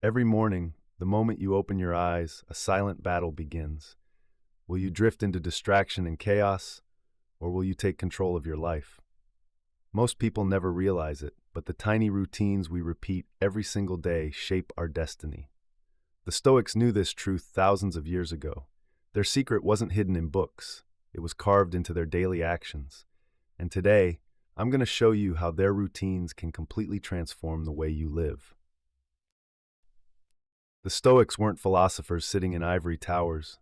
Every morning, the moment you open your eyes, a silent battle begins. Will you drift into distraction and chaos, or will you take control of your life? Most people never realize it, but the tiny routines we repeat every single day shape our destiny. The Stoics knew this truth thousands of years ago. Their secret wasn't hidden in books, it was carved into their daily actions. And today, I'm going to show you how their routines can completely transform the way you live. The Stoics weren't philosophers sitting in ivory towers.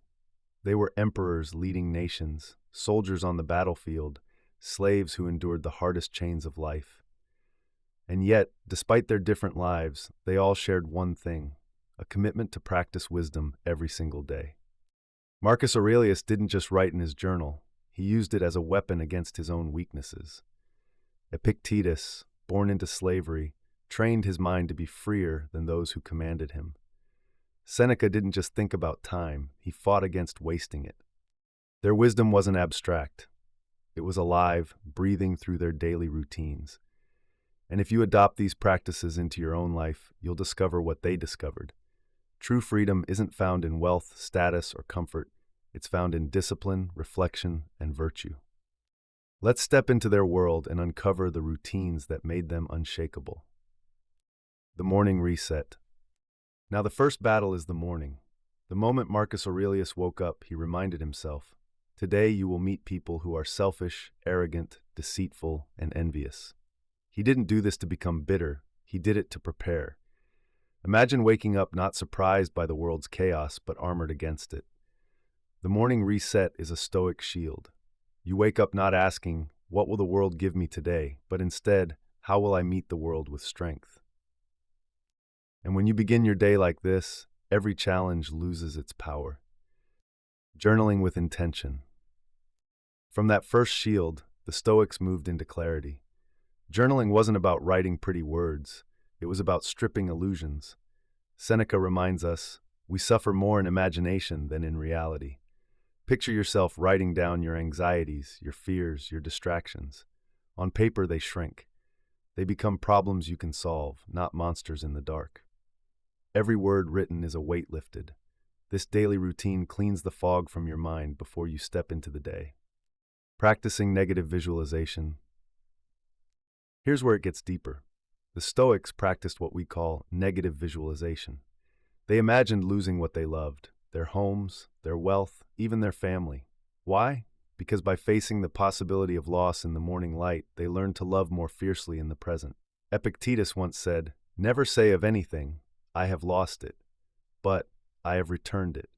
They were emperors leading nations, soldiers on the battlefield, slaves who endured the hardest chains of life. And yet, despite their different lives, they all shared one thing: a commitment to practice wisdom every single day. Marcus Aurelius didn't just write in his journal, he used it as a weapon against his own weaknesses. Epictetus, born into slavery, trained his mind to be freer than those who commanded him. Seneca didn't just think about time, he fought against wasting it. Their wisdom wasn't abstract. It was alive, breathing through their daily routines. And if you adopt these practices into your own life, you'll discover what they discovered. True freedom isn't found in wealth, status, or comfort. It's found in discipline, reflection, and virtue. Let's step into their world and uncover the routines that made them unshakable. The morning reset. Now, the first battle is the morning. The moment Marcus Aurelius woke up, he reminded himself, "Today you will meet people who are selfish, arrogant, deceitful, and envious." He didn't do this to become bitter, he did it to prepare. Imagine waking up not surprised by the world's chaos, but armored against it. The morning reset is a Stoic shield. You wake up not asking, "What will the world give me today?" but instead, "How will I meet the world with strength?" And when you begin your day like this, every challenge loses its power. Journaling with intention. From that first shield, the Stoics moved into clarity. Journaling wasn't about writing pretty words, it was about stripping illusions. Seneca reminds us, "We suffer more in imagination than in reality." Picture yourself writing down your anxieties, your fears, your distractions. On paper, they shrink. They become problems you can solve, not monsters in the dark. Every word written is a weight lifted. This daily routine cleans the fog from your mind before you step into the day. Practicing negative visualization. Here's where it gets deeper. The Stoics practiced what we call negative visualization. They imagined losing what they loved, their homes, their wealth, even their family. Why? Because by facing the possibility of loss in the morning light, they learned to love more fiercely in the present. Epictetus once said, "Never say of anything, 'I have lost it,' but 'I have returned it.'"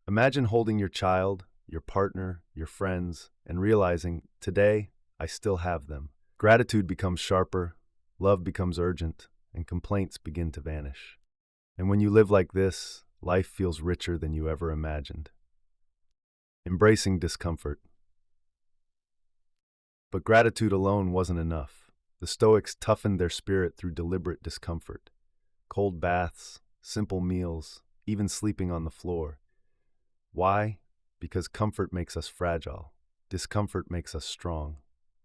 Imagine holding your child, your partner, your friends, and realizing, "Today, I still have them." Gratitude becomes sharper, love becomes urgent, and complaints begin to vanish. And when you live like this, life feels richer than you ever imagined. Embracing discomfort. But gratitude alone wasn't enough. The Stoics toughened their spirit through deliberate discomfort. Cold baths, simple meals, even sleeping on the floor. Why? Because comfort makes us fragile. Discomfort makes us strong.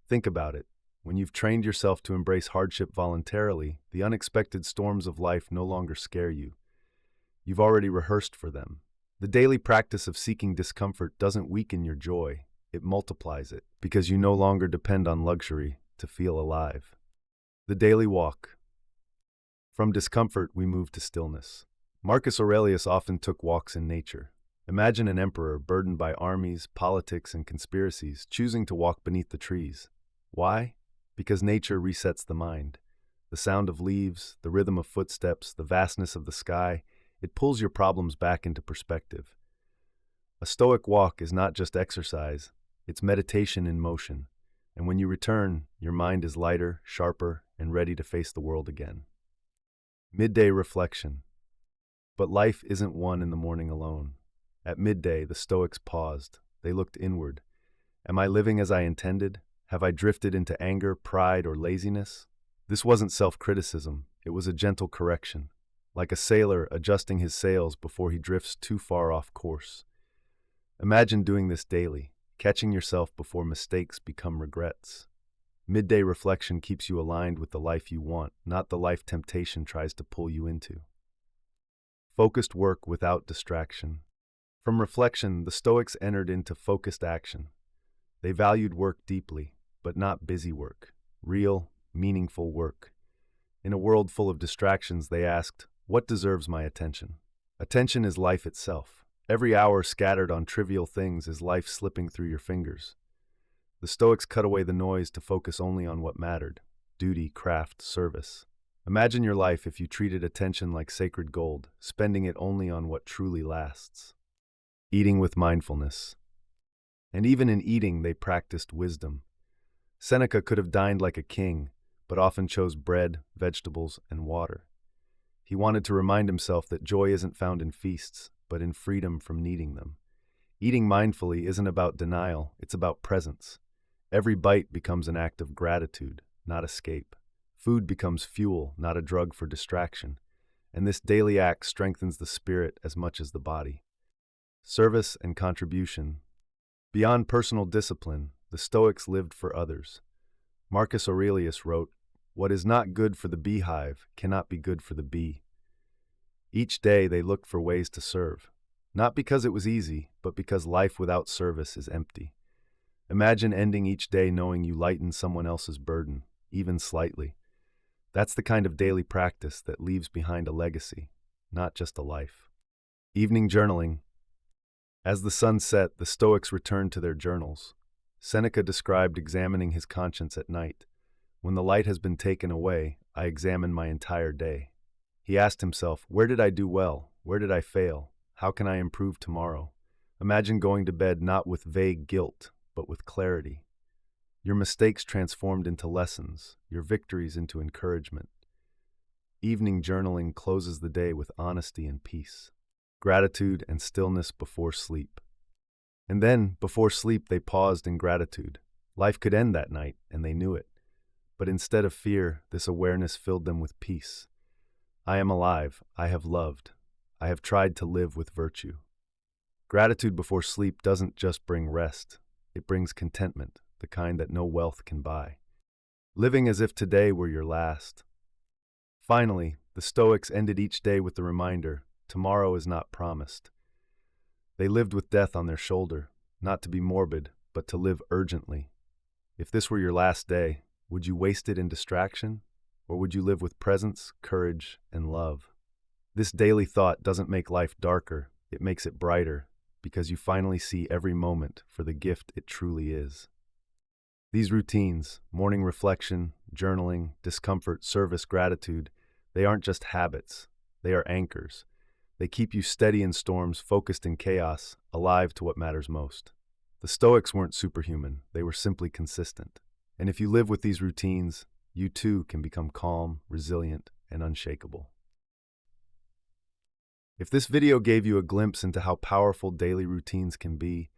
Think about it. When you've trained yourself to embrace hardship voluntarily, the unexpected storms of life no longer scare you. You've already rehearsed for them. The daily practice of seeking discomfort doesn't weaken your joy, it multiplies it, because you no longer depend on luxury to feel alive. The daily walk. From discomfort, we move to stillness. Marcus Aurelius often took walks in nature. Imagine an emperor burdened by armies, politics, and conspiracies, choosing to walk beneath the trees. Why? Because nature resets the mind. The sound of leaves, the rhythm of footsteps, the vastness of the sky, it pulls your problems back into perspective. A Stoic walk is not just exercise, it's meditation in motion. And when you return, your mind is lighter, sharper, and ready to face the world again. Midday Reflection. But life isn't won in the morning alone. At midday, the Stoics paused. They looked inward. Am I living as I intended? Have I drifted into anger, pride, or laziness? This wasn't self-criticism, it was a gentle correction, like a sailor adjusting his sails before he drifts too far off course. Imagine doing this daily, catching yourself before mistakes become regrets. Midday reflection keeps you aligned with the life you want, not the life temptation tries to pull you into. focused work without distraction. From reflection, the Stoics entered into focused action. They valued work deeply, but not busy work, real, meaningful work. In a world full of distractions, they asked, "What deserves my attention?" Attention is life itself. Every hour scattered on trivial things is life slipping through your fingers. The Stoics cut away the noise to focus only on what mattered: duty, craft, service. Imagine your life if you treated attention like sacred gold, spending it only on what truly lasts. Eating with mindfulness. And even in eating, they practiced wisdom. Seneca could have dined like a king, but often chose bread, vegetables, and water. He wanted to remind himself that joy isn't found in feasts, but in freedom from needing them. Eating mindfully isn't about denial, it's about presence. Every bite becomes an act of gratitude, not escape. Food becomes fuel, not a drug for distraction. And this daily act strengthens the spirit as much as the body. Service and contribution. Beyond personal discipline, the Stoics lived for others. Marcus Aurelius wrote, "What is not good for the beehive cannot be good for the bee." Each day they looked for ways to serve, not because it was easy, but because life without service is empty. Imagine ending each day knowing you lightened someone else's burden, even slightly. That's the kind of daily practice that leaves behind a legacy, not just a life. Evening journaling. As the sun set, the Stoics returned to their journals. Seneca described examining his conscience at night. "When the light has been taken away, I examine my entire day." He asked himself, where did I do well? Where did I fail? How can I improve tomorrow? Imagine going to bed not with vague guilt, but with clarity. Your mistakes transformed into lessons, your victories into encouragement. Evening journaling closes the day with honesty and peace. Gratitude and stillness before sleep. And then, before sleep, they paused in gratitude. Life could end that night, and they knew it. But instead of fear, this awareness filled them with peace. I am alive. I have loved. I have tried to live with virtue. Gratitude before sleep doesn't just bring rest. It brings contentment, the kind that no wealth can buy. Living as if today were your last. Finally, the Stoics ended each day with the reminder, tomorrow is not promised. They lived with death on their shoulder, not to be morbid, but to live urgently. If this were your last day, would you waste it in distraction? Or would you live with presence, courage, and love? This daily thought doesn't make life darker, it makes it brighter, because you finally see every moment for the gift it truly is. These routines, morning reflection, journaling, discomfort, service, gratitude, they aren't just habits, they are anchors. They keep you steady in storms, focused in chaos, alive to what matters most. The Stoics weren't superhuman, they were simply consistent. And if you live with these routines, you too can become calm, resilient, and unshakable. If this video gave you a glimpse into how powerful daily routines can be,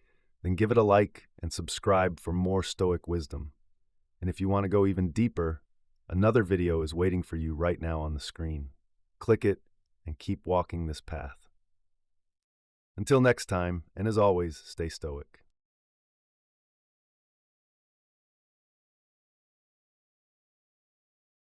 then give it a like and subscribe for more Stoic wisdom. And if you want to go even deeper, another video is waiting for you right now on the screen. Click it and keep walking this path. Until next time, and as always, stay Stoic.